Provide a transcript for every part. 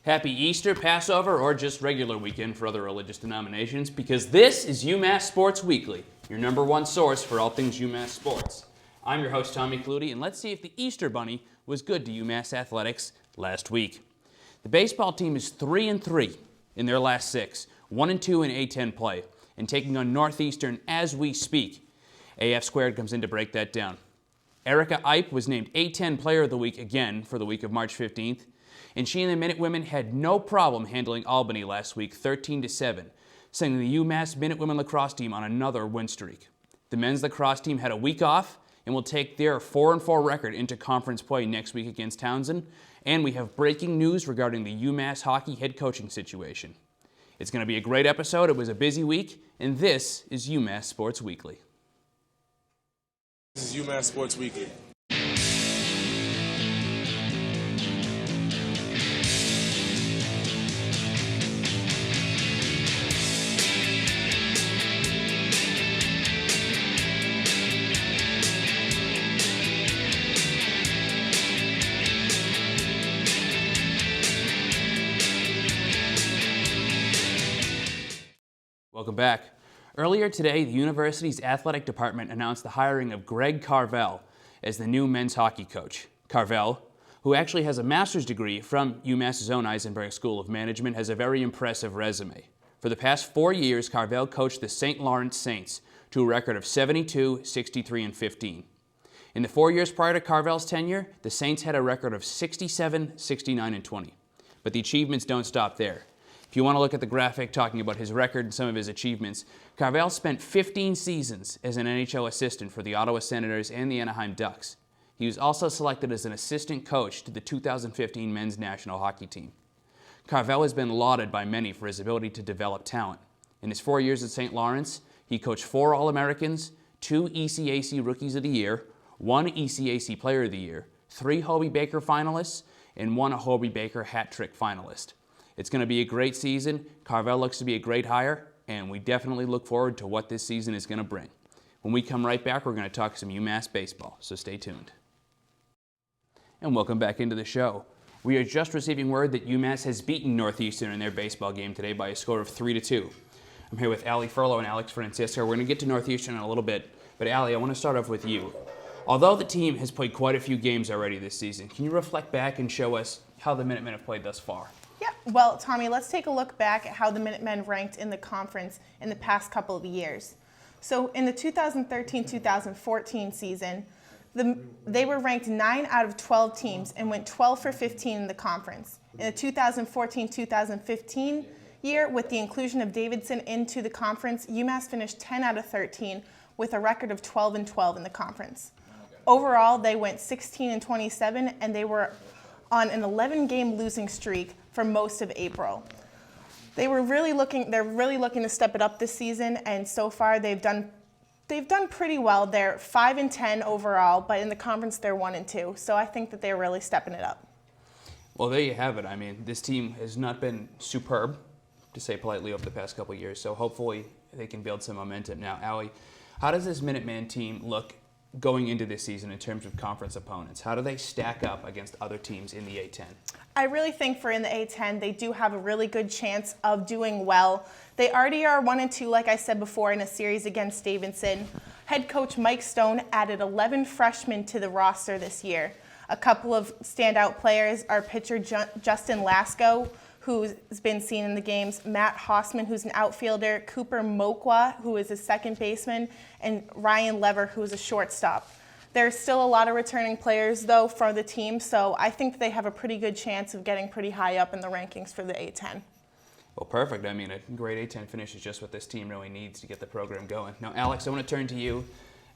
Happy Easter, Passover, or just regular weekend for other religious denominations, because this is UMass Sports Weekly, your number one source for all things UMass sports. I'm your host, Tommy Clutie, and let's see if the Easter Bunny was good to UMass athletics last week. The baseball team is 3-3 in their last 6, 1-2 in A-10 play, and taking on Northeastern as we speak. AF Squared comes in to break that down. Erica Ipe was named A-10 Player of the Week again for the week of March 15th. And she and the Minutewomen had no problem handling Albany last week 13-7, sending the UMass Minutewomen lacrosse team on another win streak. The men's lacrosse team had a week off and will take their 4-4 record into conference play next week against Townsend. And we have breaking news regarding the UMass hockey head coaching situation. It's going to be a great episode. It was a busy week, and this is UMass Sports Weekly. This is UMass Sports Weekly. Welcome back. Earlier today, the university's athletic department announced the hiring of Greg Carvel as the new men's hockey coach. Carvel, who actually has a master's degree from UMass's own Eisenberg School of Management, has a very impressive resume. For the past 4 years, Carvel coached the St. Lawrence Saints to a record of 72, 63, and 15. In the 4 years prior to Carvel's tenure, the Saints had a record of 67, 69, and 20. But the achievements don't stop there. If you want to look at the graphic talking about his record and some of his achievements, Carvel spent 15 seasons as an NHL assistant for the Ottawa Senators and the Anaheim Ducks. He was also selected as an assistant coach to the 2015 men's national hockey team. Carvel has been lauded by many for his ability to develop talent. In his 4 years at St. Lawrence, he coached 4 All-Americans, 2 ECAC Rookies of the Year, 1 ECAC Player of the Year, 3 Hobey Baker finalists, and 1 Hobey Baker hat trick finalist. It's going to be a great season. Carvel looks to be a great hire, and we definitely look forward to what this season is going to bring. When we come right back, we're going to talk some UMass baseball, so stay tuned. And welcome back into the show. We are just receiving word that UMass has beaten Northeastern in their baseball game today by a score of 3-2. I'm here with Allie Furlow and Alex Francisco. We're going to get to Northeastern in a little bit, but Allie, I want to start off with you. Although the team has played quite a few games already this season, can you reflect back and show us how the Minutemen have played thus far? Yeah, well, Tommy, let's take a look back at how the Minutemen ranked in the conference in the past couple of years. So in the 2013-2014 season, they were ranked 9 out of 12 teams and went 12 for 15 in the conference. In the 2014-2015 year, with the inclusion of Davidson into the conference, UMass finished 10 out of 13 with a record of 12-12 in the conference. Overall, they went 16-27, and they were on an 11-game losing streak for most of April. They're really looking to step it up this season, and so far they've done pretty well. They're 5-10 overall, but in the conference they're 1-2. So I think that they're really stepping it up. Well, there you have it. I mean, this team has not been superb, to say politely, over the past couple of years. So hopefully they can build some momentum. Now, Allie, how does this Minuteman team look going into this season in terms of conference opponents? How do they stack up against other teams in the A-10? I really think for in the A-10, they do have a really good chance of doing well. They already are 1-2, like I said before, in a series against Davidson. Head coach Mike Stone added 11 freshmen to the roster this year. A couple of standout players are pitcher Justin Lasko, who's been seen in the games, Matt Hossman, who's an outfielder, Cooper Mokwa, who is a second baseman, and Ryan Lever, who is a shortstop. There's still a lot of returning players, though, for the team, so I think they have a pretty good chance of getting pretty high up in the rankings for the A-10. Well, perfect. I mean, a great A-10 finish is just what this team really needs to get the program going. Now, Alex, I want to turn to you.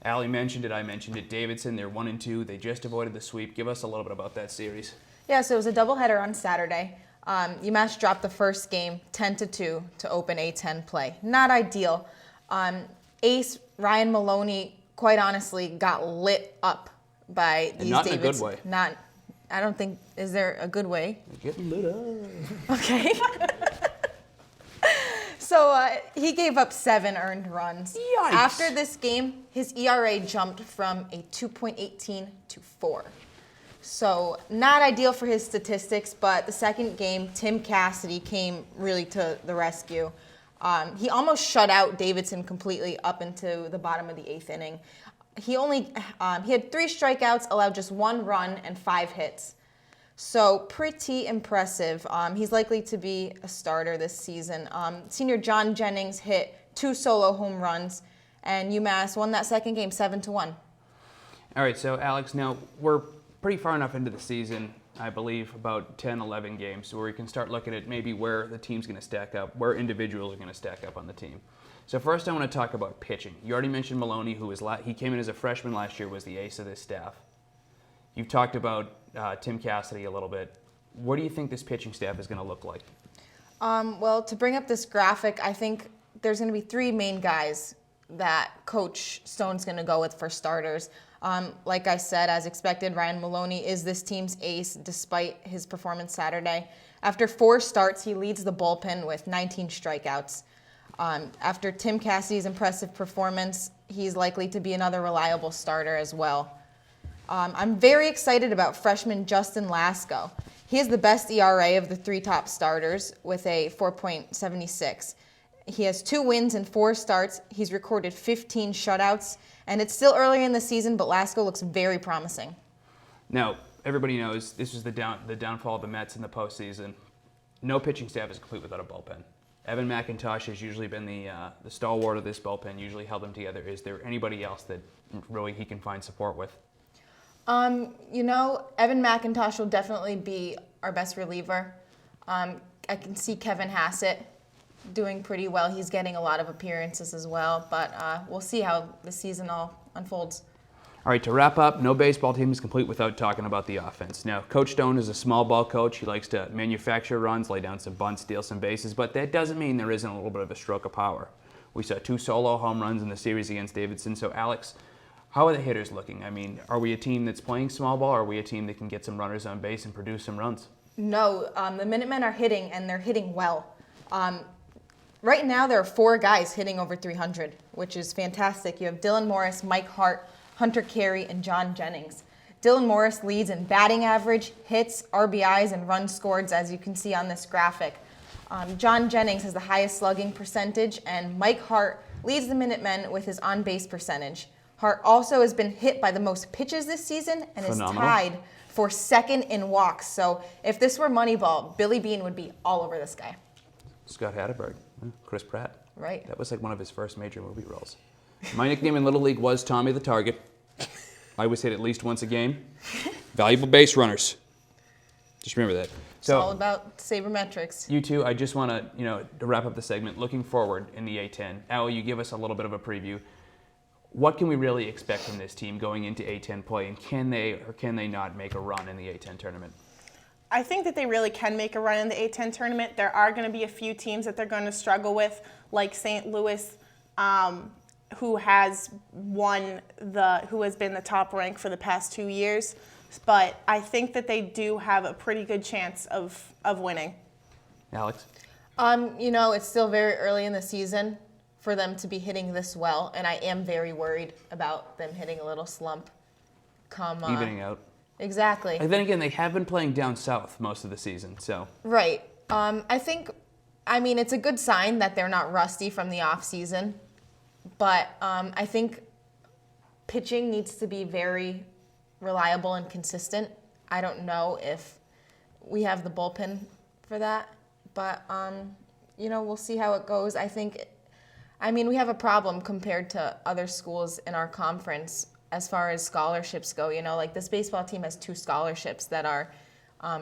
Allie mentioned it, I mentioned it. Davidson, they're 1-2. They just avoided the sweep. Give us a little bit about that series. Yeah, so it was a doubleheader on Saturday. UMass dropped the first game 10-2 to open A-10 play. Not ideal. Ace Ryan Maloney, quite honestly, got lit up by these not Davidson. In a good way. I don't think, is there a good way? Getting lit up. Okay. So he gave up 7 earned runs. Yikes. After this game, his ERA jumped from a 2.18 to 4. So not ideal for his statistics, but the second game, Tim Cassidy came really to the rescue. He almost shut out Davidson completely up into the bottom of the 8th inning. He had 3 strikeouts, allowed just 1 run and 5 hits. So pretty impressive. He's likely to be a starter this season. Senior John Jennings hit 2 solo home runs, and UMass won that second game 7-1. All right, so Alex, now we're pretty far enough into the season, I believe, about 10, 11 games, where we can start looking at maybe where the team's going to stack up, where individuals are going to stack up on the team. So first I want to talk about pitching. You already mentioned Maloney, he came in as a freshman last year, was the ace of this staff. You've talked about Tim Cassidy a little bit. What do you think this pitching staff is going to look like? Well, to bring up this graphic, I think there's going to be 3 main guys that Coach Stone's going to go with for starters. Like I said, as expected, Ryan Maloney is this team's ace despite his performance Saturday. After 4 starts, he leads the bullpen with 19 strikeouts. After Tim Cassidy's impressive performance, he's likely to be another reliable starter as well. I'm very excited about freshman Justin Lasko. He has the best ERA of the 3 top starters with a 4.76. He has 2 wins and 4 starts. He's recorded 15 shutouts, and it's still early in the season, but Lasko looks very promising. Now, everybody knows this was the downfall of the Mets in the postseason. No pitching staff is complete without a bullpen. Evan McIntosh has usually been the stalwart of this bullpen, usually held them together. Is there anybody else that really he can find support with? Evan McIntosh will definitely be our best reliever. I can see Kevin Hassett doing pretty well. He's getting a lot of appearances as well, but we'll see how the season all unfolds. All right, to wrap up, no baseball team is complete without talking about the offense. Now, Coach Stone is a small ball coach. He likes to manufacture runs, lay down some bunts, steal some bases, but that doesn't mean there isn't a little bit of a stroke of power. We saw 2 solo home runs in the series against Davidson. So, Alex, how are the hitters looking? I mean, are we a team that's playing small ball, or are we a team that can get some runners on base and produce some runs? No, the Minutemen are hitting, and they're hitting well. Right now, there are 4 guys hitting over 300, which is fantastic. You have Dylan Morris, Mike Hart, Hunter Carey, and John Jennings. Dylan Morris leads in batting average, hits, RBIs, and runs scored, as you can see on this graphic. John Jennings has the highest slugging percentage, and Mike Hart leads the Minutemen with his on-base percentage. Hart also has been hit by the most pitches this season and Phenomenal. is tied for 2nd in walks. So if this were Moneyball, Billy Beane would be all over this guy. Scott Hatterberg, Chris Pratt. Right. That was like one of his first major movie roles. My nickname in Little League was Tommy the Target. I was hit at least once a game. Valuable base runners. Just remember that. It's all about sabermetrics. You two, I just want to, to wrap up the segment, looking forward in the A10. Allie, you give us a little bit of a preview. What can we really expect from this team going into A10 play, and can they or can they not make a run in the A10 tournament? I think that they really can make a run in the A10 tournament. There are going to be a few teams that they're going to struggle with, like St. Louis, who has been the top rank for the past 2 years. But I think that they do have a pretty good chance of winning. Alex? It's still very early in the season for them to be hitting this well, and I am very worried about them hitting a little slump. Evening out. Exactly. And then again, they have been playing down south most of the season, so. Right. It's a good sign that they're not rusty from the off season, but I think pitching needs to be very reliable and consistent. I don't know if we have the bullpen for that, but we'll see how it goes. We have a problem compared to other schools in our conference as far as scholarships go. Like this baseball team has 2 scholarships that are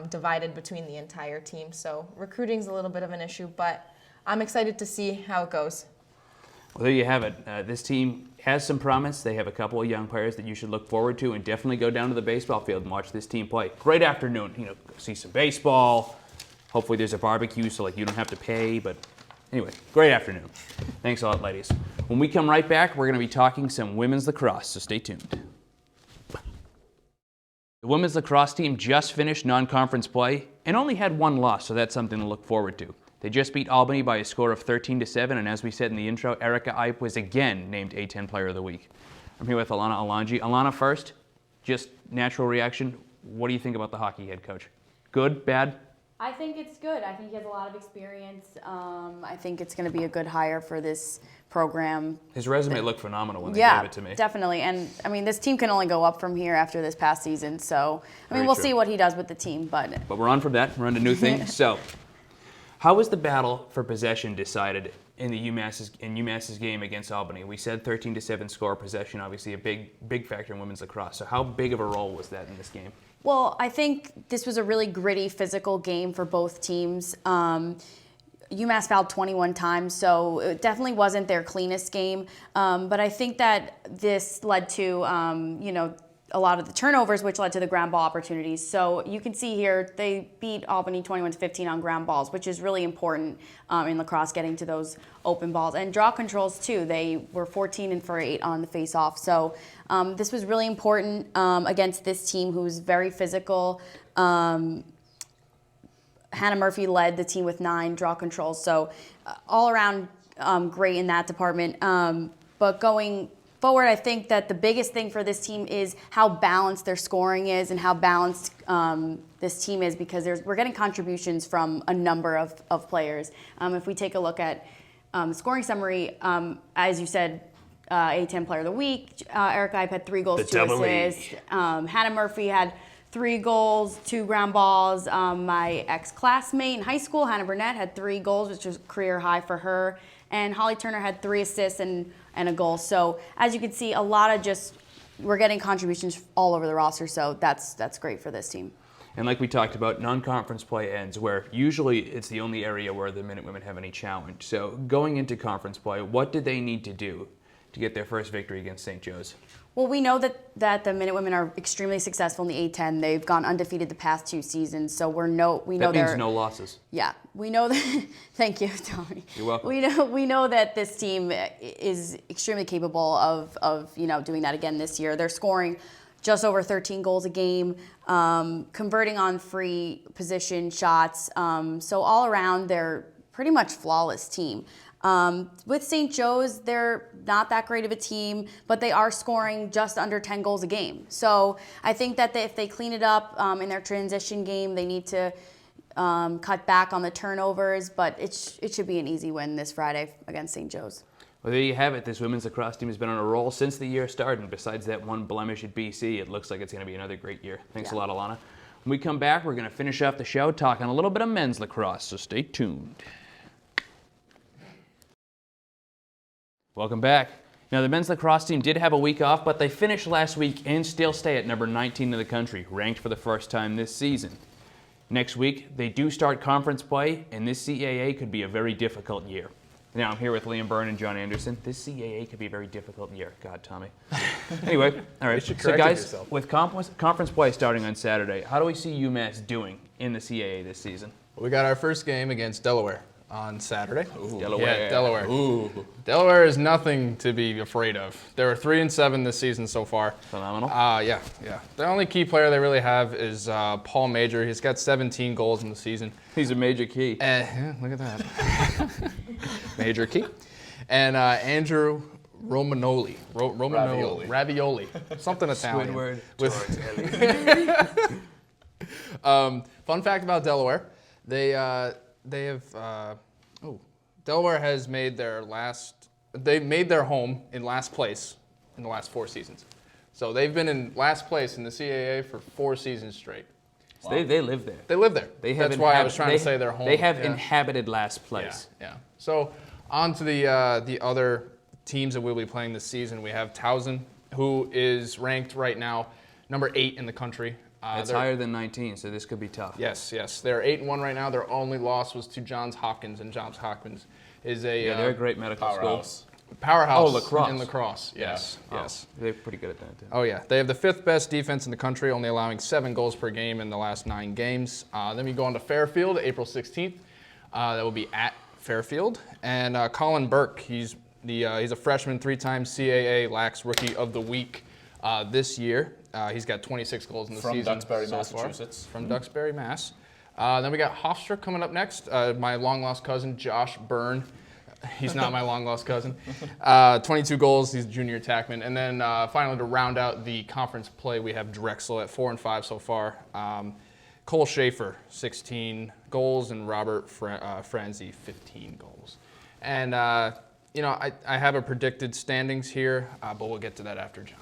divided between the entire team. So recruiting's a little bit of an issue, but I'm excited to see how it goes. Well, there you have it. This team has some promise. They have a couple of young players that you should look forward to, and definitely go down to the baseball field and watch this team play. Great afternoon. See some baseball. Hopefully there's a barbecue so you don't have to pay, but anyway, great afternoon. Thanks a lot, ladies. When we come right back, we're going to be talking some women's lacrosse, so stay tuned. The women's lacrosse team just finished non-conference play and only had 1 loss, so that's something to look forward to. They just beat Albany by a score of 13-7, and as we said in the intro, Erica Ipe was again named A10 Player of the Week. I'm here with Alana Alanji. Alana, first, just natural reaction. What do you think about the hockey head coach? Good, bad? I think it's good. I think he has a lot of experience. I think it's going to be a good hire for this program. His resume looked phenomenal when they gave it to me. Yeah, definitely. And, I mean, this team can only go up from here after this past season. So, Very we'll true. see what he does with the team. But we're on from that. We're on to new things. So, how was the battle for possession decided in UMass's game against Albany? We said 13-7 score. Possession, obviously a big factor in women's lacrosse. So how big of a role was that in this game? Well, I think this was a really gritty, physical game for both teams. UMass fouled 21 times, so it definitely wasn't their cleanest game. But I think that this led to, a lot of the turnovers, which led to the ground ball opportunities. So you can see here, they beat Albany 21-15 on ground balls, which is really important in lacrosse, getting to those open balls. And draw controls, too. They were 14-8 on the face-off. So this was really important against this team, who's very physical. Hannah Murphy led the team with 9 draw controls. So all around great in that department. But going forward, I think that the biggest thing for this team is how balanced their scoring is and how balanced this team is, because we're getting contributions from a number of players. If we take a look at the scoring summary, as you said, A10 Player of the Week, Erica Ipe had 3 goals, 2 assists. Hannah Murphy had 3 goals, 2 ground balls. My ex-classmate in high school, Hannah Burnett, had 3 goals, which was a career high for her. And Holly Turner had 3 assists and a goal. So as you can see, a lot of we're getting contributions all over the roster. So that's great for this team. And like we talked about, non-conference play ends, where usually it's the only area where the Minutewomen have any challenge. So going into conference play, what did they need to do to get their first victory against St. Joe's? Well, we know that the Minutewomen are extremely successful in the A10. They've gone undefeated the past 2 seasons, so we know that means no losses. Yeah, we know that. Thank you, Tommy. You're welcome. We know that this team is extremely capable of doing that again this year. They're scoring just over 13 goals a game, converting on free position shots. So all around, they're pretty much flawless team. With St. Joe's, they're not that great of a team, but they are scoring just under 10 goals a game. So I think that if they clean it up in their transition game, they need to cut back on the turnovers, but it should be an easy win this Friday against St. Joe's. Well, there you have it. This women's lacrosse team has been on a roll since the year started. And besides that one blemish at BC, it looks like it's going to be another great year. Thanks a lot, Alana. When we come back, we're going to finish off the show talking a little bit of men's lacrosse, so stay tuned. Welcome back. Now, the men's lacrosse team did have a week off, but they finished last week and still stay at number 19 in the country, ranked for the first time this season. Next week, they do start conference play, and this CAA could be a very difficult year. Now, I'm here with Liam Byrne and John Anderson. This CAA could be a very difficult year. God, Tommy. Anyway, all right. So, guys, with conference play starting on Saturday, how do we see UMass doing in the CAA this season? Well, we got our first game against Delaware on Saturday. Ooh. Delaware. Yeah, Delaware. Ooh. Delaware is nothing to be afraid of. They're 3-7 this season so far. Phenomenal. Yeah. The only key player they really have is Paul Major. He's got 17 goals in the season. He's a major key. Yeah, look at that. Major key. And Andrew Romanoli. Ravioli. Something Italian. Squidward. Fun fact about Delaware. Delaware has made their home in last place in the last 4 seasons. So they've been in last place in the CAA for 4 seasons straight. Wow. They live there. They live there. That's why I was trying to say their home. They have inhabited last place. Yeah. So on to the other teams that we'll be playing this season. We have Towson, who is ranked right now number 8 in the country. It's higher than 19, so this could be tough. Yes. They're 8-1 right now. Their only loss was to Johns Hopkins, and Johns Hopkins is they're a great medical school. Powerhouse. Lacrosse. In lacrosse. Yes. They're pretty good at that, too. Oh, yeah. They have the 5th best defense in the country, only allowing 7 goals per game in the last 9 games. Then we go on to Fairfield, April 16th. That will be at Fairfield. And Colin Burke, he's a freshman, 3-time CAA Lax Rookie of the Week this year. He's got 26 goals in the season. From Duxbury, Massachusetts. From Duxbury, Mass. Then we got Hofstra coming up next. My long-lost cousin, Josh Byrne. He's not my long-lost cousin. 22 goals. He's a junior attackman. And then finally, to round out the conference play, we have Drexel at 4-5 so far. Cole Schaefer, 16 goals, and Robert Franzi, 15 goals. And, you know, I have a predicted standings here, but we'll get to that after John.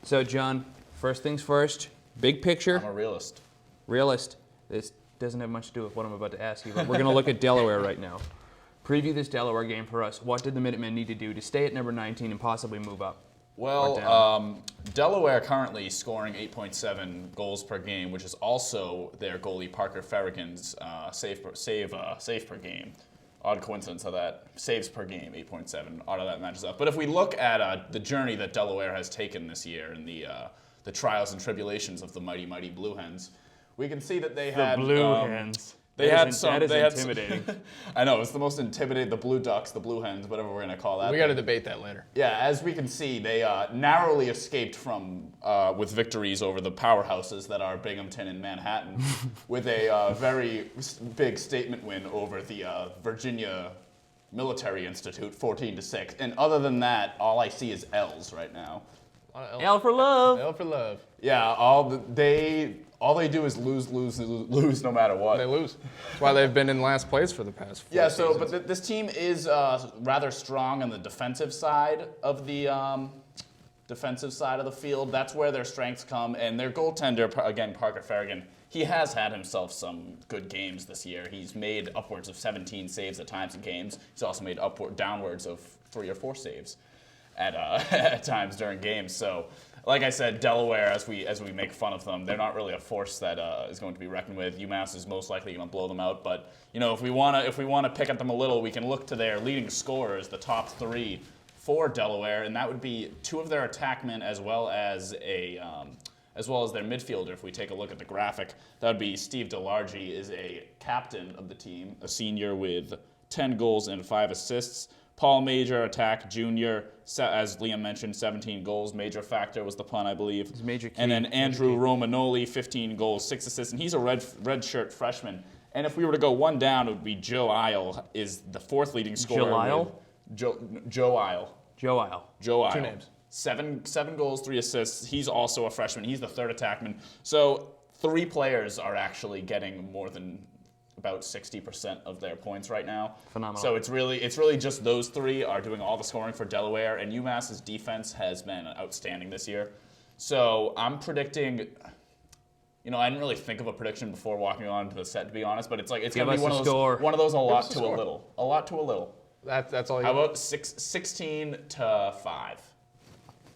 So, John, first things first, big picture. I'm a realist. Realist. This doesn't have much to do with what I'm about to ask you, but we're going to look at Delaware right now. Preview this Delaware game for us. What did the Minutemen need to do to stay at number 19 and possibly move up? Well, Delaware currently scoring 8.7 goals per game, which is also their goalie Parker Farragon's save per game. Odd coincidence how that saves per game, 8.7. Odd how that matches up. But if we look at the journey that Delaware has taken this year and the trials and tribulations of the mighty Blue Hens, we can see that they had Blue Hens. That is intimidating. I know, it's the most intimidating, the Blue Ducks, the Blue Hens, whatever we're going to call that. We got to debate that later. Yeah, as we can see, they narrowly escaped from with victories over the powerhouses that are Binghamton and Manhattan, with a very big statement win over the Virginia Military Institute, 14-6. And other than that, all I see is L's right now. L for love. L for love. Yeah, all they do is lose no matter what. They lose. That's why they've been in last place for the past 4 Yeah, so seasons. but this team is rather strong on the defensive side of the field. That's where their strengths come, and their goaltender, again, Parker Farragon, he has had himself some good games this year. He's made upwards of 17 saves at times in games. He's also made downwards of 3 or 4 saves at times during games. So, like I said, Delaware, as we make fun of them, they're not really a force that is going to be reckoned with. UMass is most likely going to blow them out. But you know, if we want to pick at them a little, we can look to their leading scorers, the top 3 for Delaware, and that would be 2 of their attackmen as well as their midfielder. If we take a look at the graphic, that would be Steve DeLargy, is a captain of the team, a senior with 10 goals and 5 assists. Paul Major, attack junior, as Liam mentioned, 17 goals. Major factor was the pun, I believe. He's major key. And then Andrew Romanoli, 15 goals, 6 assists, and he's a red shirt freshman. And if we were to go one down, it would be Joe Isle, is the 4th leading scorer. Joe Isle? Joe Isle. Joe Isle. Joe Isle. 2 names. 7 goals, 3 assists. He's also a freshman. He's the 3rd attackman. So 3 players are actually getting more than about 60% of their points right now. Phenomenal. So it's really just those 3 are doing all the scoring for Delaware, and UMass's defense has been outstanding this year. So I'm predicting. You know, I didn't really think of a prediction before walking on to the set, to be honest, but it's going to be one of those a lot to a little. A lot to a little. That's all you How got? about 16-5?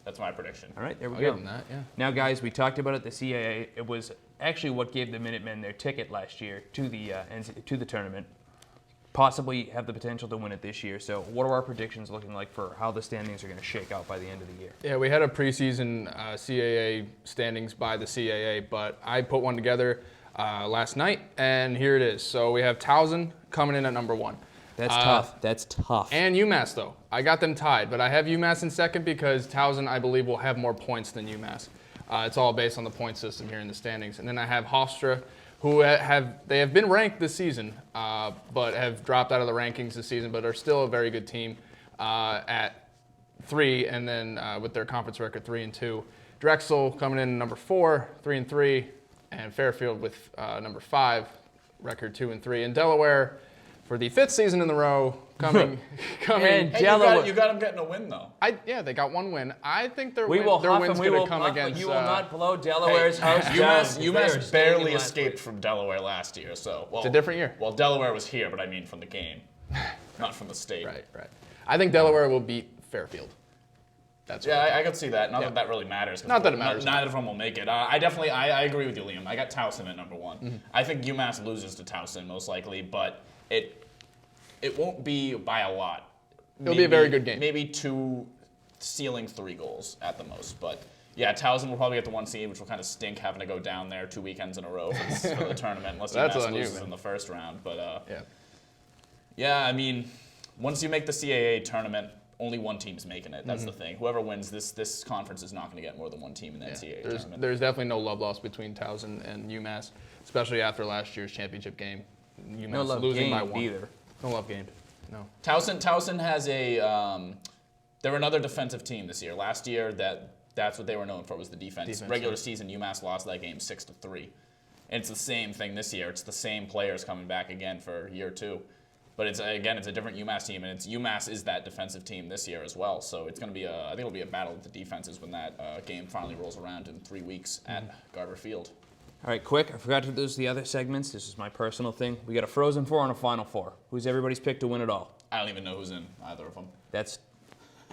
That's my prediction. All right, there we I'll go. give them that, yeah. Now, guys, we talked about it. The CAA. It was actually what gave the Minutemen their ticket last year to the tournament. Possibly have the potential to win it this year. So, what are our predictions looking like for how the standings are going to shake out by the end of the year? Yeah, we had a preseason CAA standings by the CAA, but I put one together last night, and here it is. So we have Towson coming in at number 1. That's tough. That's tough. And UMass, though. I got them tied, but I have UMass in second because Towson, I believe, will have more points than UMass. It's all based on the point system here in the standings. And then I have Hofstra, who have been ranked this season, but have dropped out of the rankings this season, but are still a very good team at 3, and then with their conference record 3-2. Drexel coming in number 4, 3-3, and Fairfield with number 5, record 2-3. And Delaware, for the 5th season in a row, coming. And Hey, Delaware. you got them getting a win, though. They got 1 win. I think their We win, will their huff win's and we going will to come puff, against. but you will not blow Delaware's house down. UMass They are barely staying in last escaped place. from Delaware last year, so It's a different year. Well, Delaware was here, but I mean from the game, not from the state. Right. I think Delaware will beat Fairfield. That's what Yeah, I could see that. Not Yeah. that that really matters. 'Cause Not that it matters. Neither of them will make it. I agree with you, Liam. I got Towson at number 1. I think UMass loses to Towson most likely, but it won't be by a lot. It'll be a very good game. Maybe 2, ceiling 3 goals at the most. But yeah, Towson will probably get the 1 seed, which will kind of stink having to go down there 2 weekends in a row for the tournament, unless That's UMass on you, loses man. in the first round. But Yeah. I mean, once you make the CAA tournament, only 1 team's making it. That's the thing. Whoever wins this conference is not going to get more than 1 team in that CAA tournament. There's definitely no love lost between Towson and UMass, especially after last year's championship game. UMass No love losing by gained 1. either. No love gained. No. Towson has a. They're another defensive team this year. Last year, that's what they were known for, was the defense. Regular season, UMass lost that game 6-3. And it's the same thing this year. It's the same players coming back again for year 2. But it's a different UMass team, and UMass is that defensive team this year as well. So it's going to be I think it'll be a battle with the defenses when that game finally rolls around in 3 weeks at Garber Field. All right, quick. I forgot to do the other segments. This is my personal thing. We got a Frozen Four and a Final Four. Who's everybody's pick to win it all? I don't even know who's in either of them. That's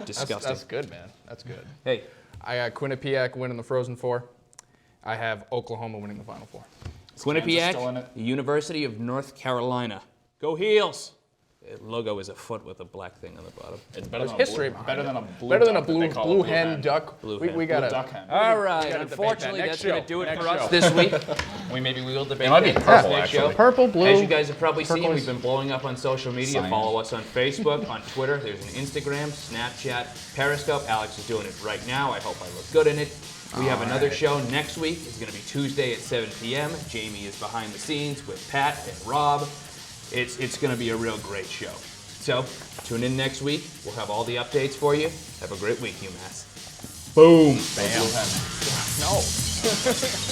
disgusting. That's good, man. That's good. Hey, I got Quinnipiac winning the Frozen Four. I have Oklahoma winning the Final Four. still in Quinnipiac, it. the University of North Carolina. Go Heels! The logo is a foot with a black thing on the bottom. It's better There's than history a blue, behind better it. than a blue Better than a duck that they call blue a hen duck. Blue We hen. got Blue to. duck hen. All right, gotta debate that. unfortunately, Next that's going show. to do it Next for us show. this week. Maybe we will debate It might be that purple, next show. actually. Purple, blue. As you guys have probably seen, turquoise. we've been blowing up on social media. Cyan. Follow us on Facebook, on Twitter. There's an Instagram, Snapchat, Periscope. Alex is doing it right now. I hope I look good in it. We have another show next week. It's going to be Tuesday at 7 p.m. Jamie is behind the scenes with Pat and Rob. It's going to be a real great show. So tune in next week. We'll have all the updates for you. Have a great week, UMass. Boom. Blue hen. No.